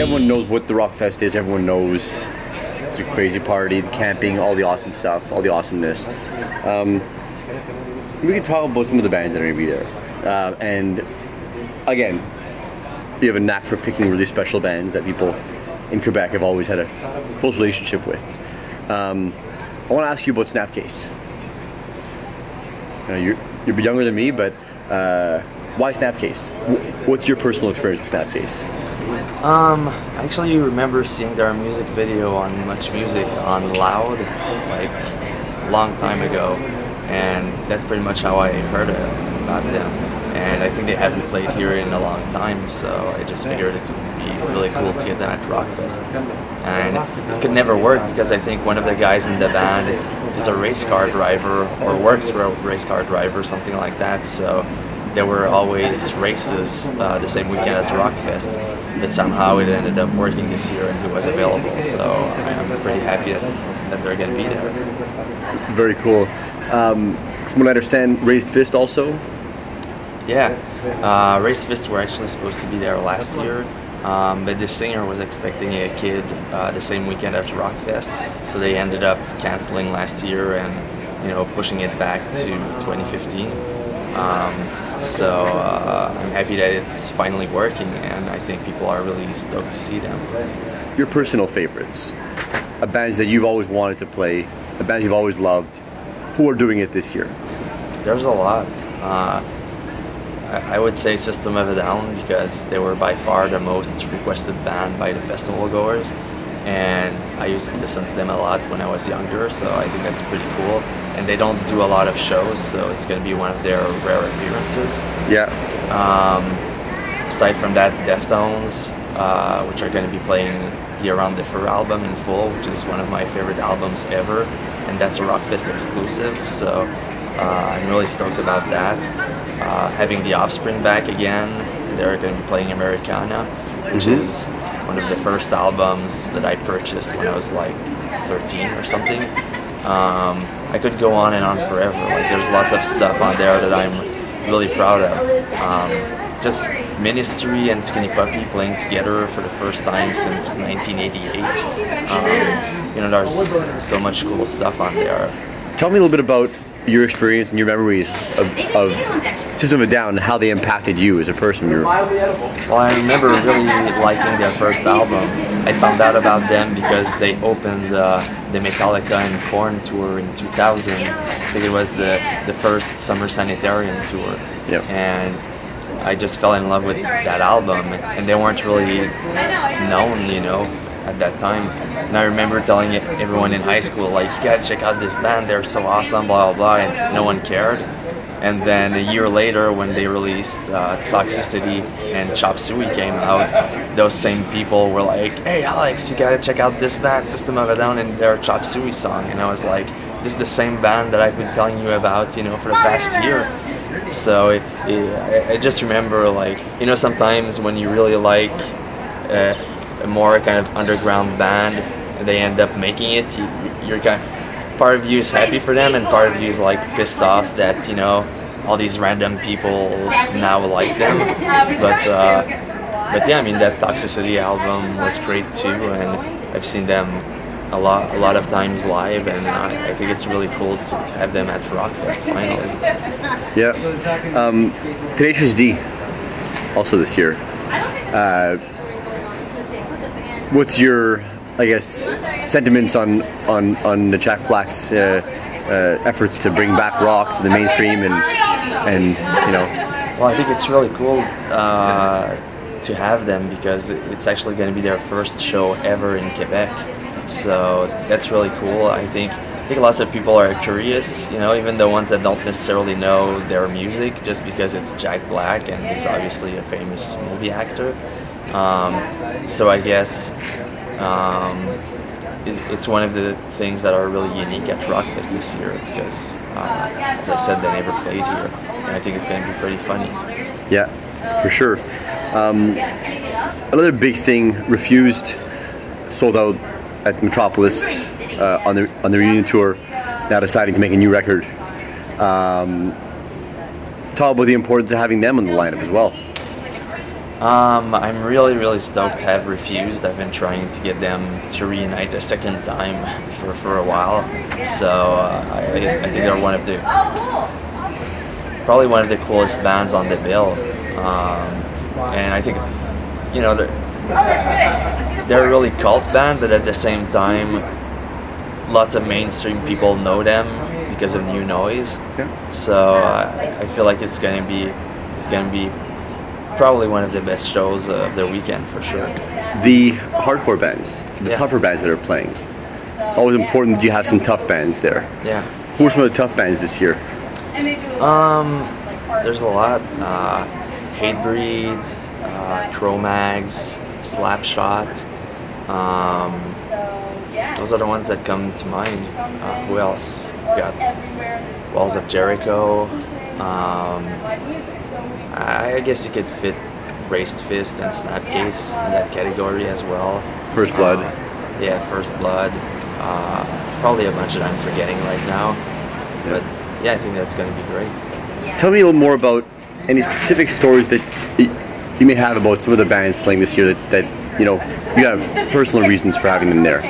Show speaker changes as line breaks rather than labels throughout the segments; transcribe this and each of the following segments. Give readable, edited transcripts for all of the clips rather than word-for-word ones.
everyone knows what the Rockfest is. Everyone knows it's a crazy party, the camping, all the awesome stuff, all the awesomeness. We can talk about some of the bands that are going to be there. And again, you have a knack for picking really special bands that people in Quebec have always had a close relationship with. I want to ask you about Snapcase. You're a bit younger than me, but why Snapcase? What's your personal experience with Snapcase?
I actually remember seeing their music video on Much Music on Loud, like a long time ago, and that's pretty much how I heard about them. And I think they haven't played here in a long time, so I just figured it would be really cool to get them at Rockfest. And it could never work because I think one of the guys in the band is a race car driver or works for a race car driver, something like that. So there were always races the same weekend as Rockfest, but somehow it ended up working this year and he was available. So I'm pretty happy that they're going to be there.
Very cool. From what I understand, Raised Fist also?
Yeah, Raised Fist were actually supposed to be there last year, but the singer was expecting a kid the same weekend as Rockfest, so they ended up canceling last year and pushing it back to 2015. So I'm happy that it's finally working, and I think people are really stoked to see them.
Your personal favorites, bands that you've always wanted to play, the bands you've always loved, who are doing it this year?
There's a lot. I would say System of a Down because they were by far the most requested band by the festival goers, and I used to listen to them a lot when I was younger, so I think that's pretty cool. And they don't do a lot of shows, so it's going to be one of their rare appearances.
Yeah.
Aside from that, Deftones, which are going to be playing the Around the Fur album in full, which is one of my favorite albums ever, and that's a Rockfest exclusive, so I'm really stoked about that. Having The Offspring back again, they're going to be playing Americana, which is one of the first albums that I purchased when I was like 13 or something. I could go on and on forever. Like, there's lots of stuff on there that I'm really proud of. Just Ministry and Skinny Puppy playing together for the first time since 1988. There's so much cool stuff on there.
Tell me a little bit about your experience and your memories of System of a Down and how they impacted you as a person.
Well, I remember really liking their first album. I found out about them because they opened the Metallica and Korn tour in 2000. I think it was the first Summer Sanitarium tour.
Yep.
And I just fell in love with that album, and they weren't really known, at that time. And I remember telling everyone in high school, like, you gotta check out this band, they're so awesome, blah, blah, blah, and no one cared. And then a year later, when they released Toxicity and Chop Suey came out, those same people were like, hey Alex, you gotta check out this band, System of a Down, and their Chop Suey song. And I was like, this is the same band that I've been telling you about, for the past year. So I just remember, like, sometimes when you really like a more kind of underground band and they end up making it, you're part of you is happy for them, and part of you is like pissed off that all these random people now like them. But yeah, I mean, that Toxicity album was great too, and I've seen them a lot of times live, and I think it's really cool to have them at Rockfest finally.
Yeah. Tenacious D also this year. What's your, I guess, sentiments on the Jack Black's efforts to bring back rock to the mainstream and
Well, I think it's really cool to have them because it's actually going to be their first show ever in Quebec. So that's really cool. I think lots of people are curious, even the ones that don't necessarily know their music, just because it's Jack Black and he's obviously a famous movie actor. So I guess it's one of the things that are really unique at Rockfest this year because, as I said, they never played here, and I think it's going to be pretty funny.
Yeah, for sure. Another big thing, Refused sold out at Metropolis on the reunion tour, now deciding to make a new record. Talk about the importance of having them on the lineup as well.
I'm really stoked to have Refused. I've been trying to get them to reunite a second time for a while. So I think they're probably one of the coolest bands on the bill. And I think, you know, they're a really cult band, but at the same time, lots of mainstream people know them because of New Noise.
Yeah.
So I feel like it's gonna be probably one of the best shows of the weekend for sure.
The hardcore bands, the tougher bands that are playing, always important that you have some tough bands there.
Yeah.
Who are some of the tough bands this year?
There's a lot. Hatebreed, Cro-Mags, Slapshot. Those are the ones that come to mind. Who else? We got Walls of Jericho. I guess you could fit Raised Fist and Snapcase in that category as well.
First Blood.
Yeah, First Blood. Probably a bunch that I'm forgetting right now. But yeah, I think that's going to be great.
Tell me a little more about any specific stories that you may have about some of the bands playing this year that you know you have personal reasons for having them there.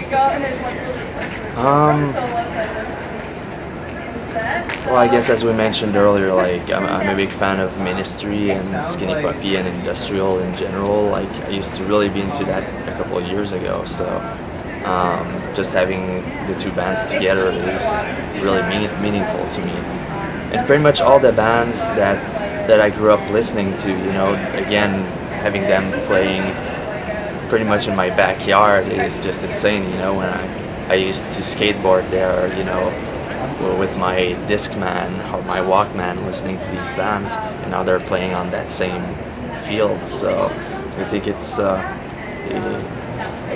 Well, I guess as we mentioned earlier, like I'm a big fan of Ministry and Skinny Puppy and Industrial in general. Like I used to really be into that a couple of years ago. So just having the two bands together is really meaningful to me. And pretty much all the bands that I grew up listening to, you know, again having them playing pretty much in my backyard is just insane. You know, when I used to skateboard there, you know, with my Discman or my Walkman listening to these bands, and now they're playing on that same field. So I think it's I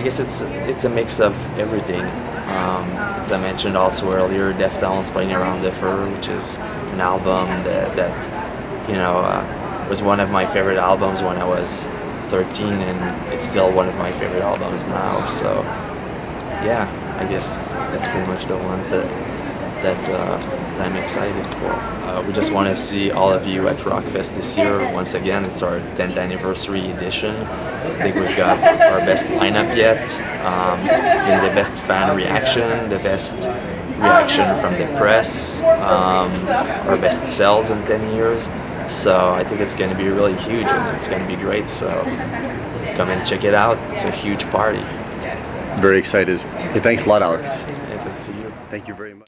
guess it's a mix of everything. As I mentioned also earlier, Deftones playing Around the Fur, which is an album that you know was one of my favorite albums when I was 13, and it's still one of my favorite albums now. So yeah, I guess that's pretty much the ones that I'm excited for. We just want to see all of you at Rockfest this year. Once again, it's our 10th anniversary edition. I think we've got our best lineup yet. It's been the best fan reaction, the best reaction from the press, our best sales in 10 years. So I think it's going to be really huge and it's going to be great. So come and check it out. It's a huge party.
Very excited. Hey, thanks a lot, Alex.
Yeah, thanks to you.
Thank you very much.